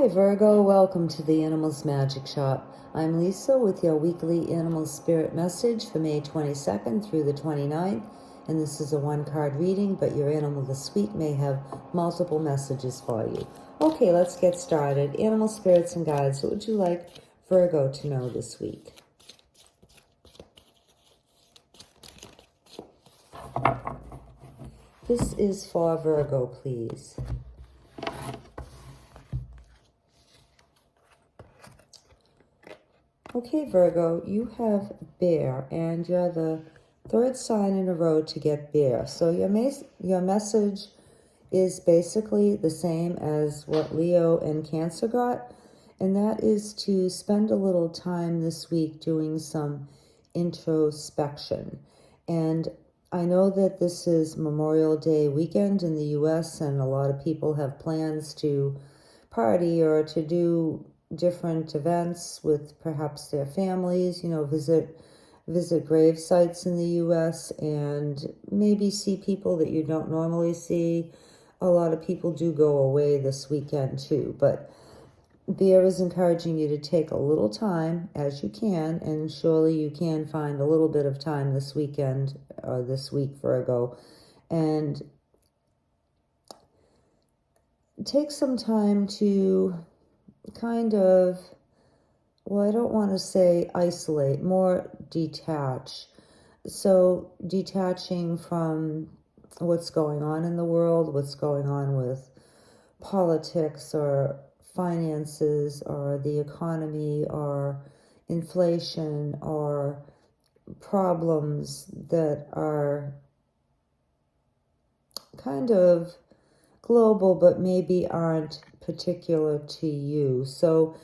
Hi Virgo, welcome to the Animals Magic Shop. I'm Lisa with your weekly animal spirit message for May 22nd through the 29th, and this is a one-card reading, but your animal this week may have multiple messages for you. Okay, let's get started. Animal spirits and guides, what would you like Virgo to know this week? This is for Virgo, please. Okay, Virgo, you have bear, and you're the third sign in a row to get bear. So your message is basically the same as what Leo and Cancer got, and that is to spend a little time this week doing some introspection. And I know that this is Memorial Day weekend in the U.S., and a lot of people have plans to party or to do different events with perhaps their families, visit grave sites in the U.S. and maybe see people that you don't normally see. A lot of people do go away this weekend too, but Bear is encouraging you to take a little time as you can, and surely you can find a little bit of time this weekend or this week, Virgo, and take some time to kind of, well, I don't want to say isolate, more detach. So detaching from what's going on in the world, what's going on with politics or finances or the economy or inflation or problems that are kind of global but maybe aren't particular to you. So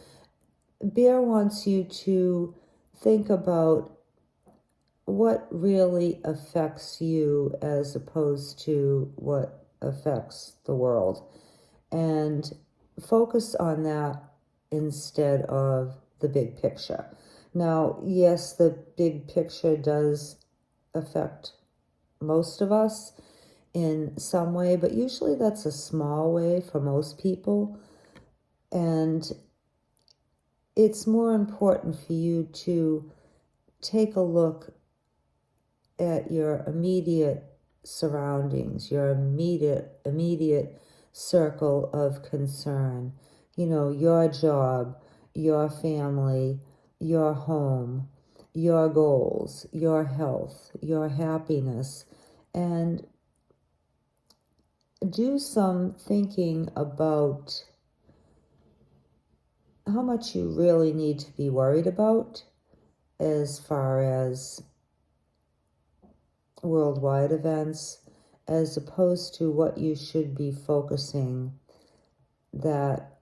Bear wants you to think about what really affects you as opposed to what affects the world, and focus on that instead of the big picture. Now, yes, the big picture does affect most of us in some way, but usually that's a small way for most people. And it's more important for you to take a look at your immediate surroundings, your immediate circle of concern. Your job, your family, your home, your goals, your health, your happiness, and do some thinking about how much you really need to be worried about as far as worldwide events, as opposed to what you should be focusing that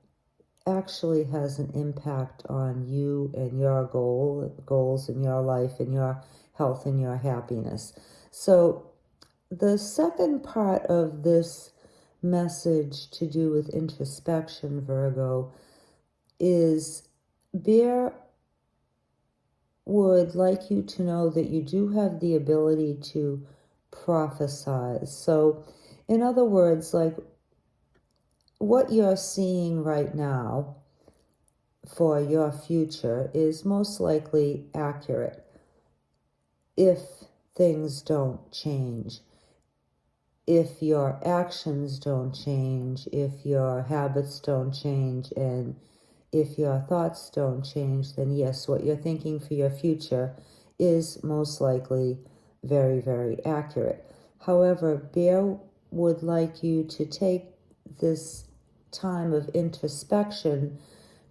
actually has an impact on you and your goals in your life and your health and your happiness. So the second part of this message to do with introspection, Virgo, is Bear would like you to know that you do have the ability to prophesize. So, in other words, like what you're seeing right now for your future is most likely accurate if things don't change. If your actions don't change, if your habits don't change, and if your thoughts don't change, then yes, what you're thinking for your future is most likely very, very accurate. However, Bear would like you to take this time of introspection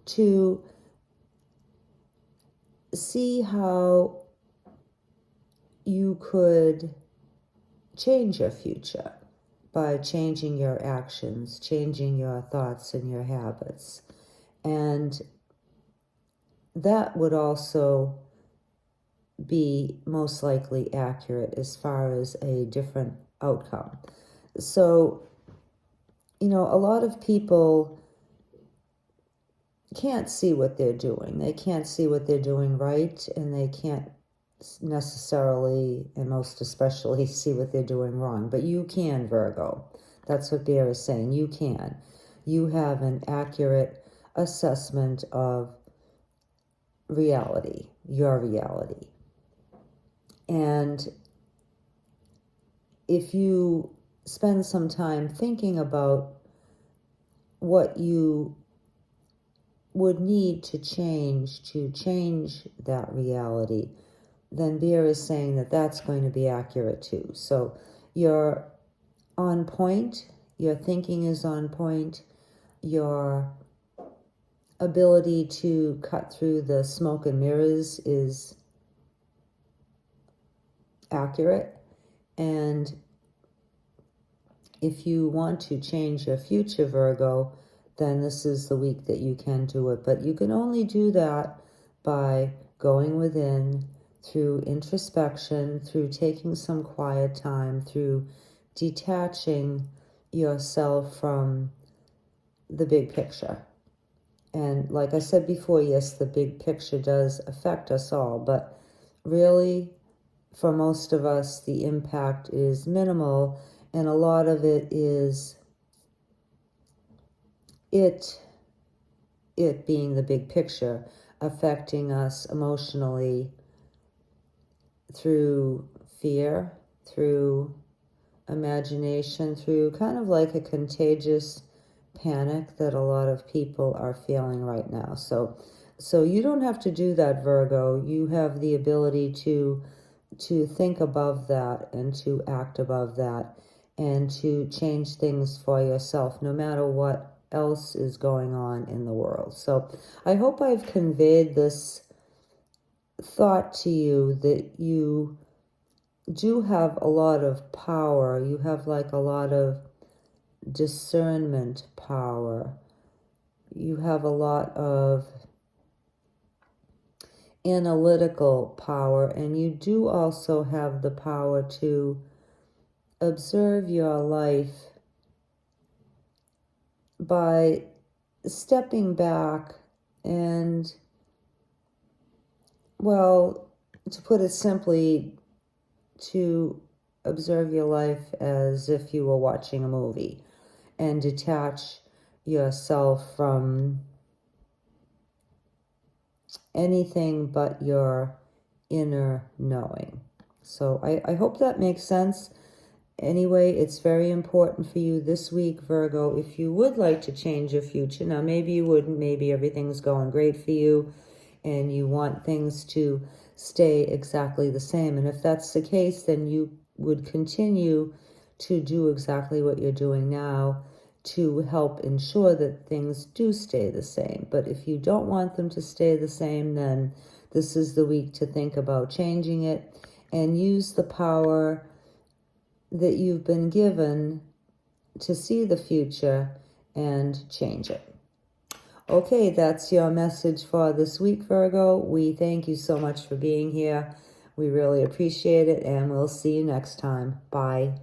to see how you could change your future by changing your actions, changing your thoughts and your habits. And that would also be most likely accurate as far as a different outcome. So, a lot of people can't see what they're doing. They can't see what they're doing right, and they can't necessarily, and most especially, see what they're doing wrong. But you can, Virgo. That's what Bear is saying. You can. You have an accurate assessment of reality, your reality. And if you spend some time thinking about what you would need to change that reality, then Beer is saying that that's going to be accurate too. So you're on point, your thinking is on point, your ability to cut through the smoke and mirrors is accurate. And if you want to change your future, Virgo, then this is the week that you can do it. But you can only do that by going within, through introspection, through taking some quiet time, through detaching yourself from the big picture. And like I said before, yes, the big picture does affect us all, but really, for most of us, the impact is minimal, and a lot of it is it being the big picture, affecting us emotionally through fear, through imagination, through kind of like a contagious panic that a lot of people are feeling right now. So you don't have to do that, Virgo. You have the ability to think above that and to act above that and to change things for yourself, no matter what else is going on in the world. So I hope I've conveyed this thought to you that you do have a lot of power. You have like a lot of discernment power. You have a lot of analytical power, and you do also have the power to observe your life by stepping back and, well, to put it simply, to observe your life as if you were watching a movie and detach yourself from anything but your inner knowing. So I hope that makes sense. Anyway, it's very important for you this week, Virgo, if you would like to change your future. Now, maybe you wouldn't. Maybe everything's going great for you and you want things to stay exactly the same. And if that's the case, then you would continue to do exactly what you're doing now to help ensure that things do stay the same. But if you don't want them to stay the same, then this is the week to think about changing it and use the power that you've been given to see the future and change it. Okay, that's your message for this week, Virgo. We thank you so much for being here. We really appreciate it, and we'll see you next time. Bye.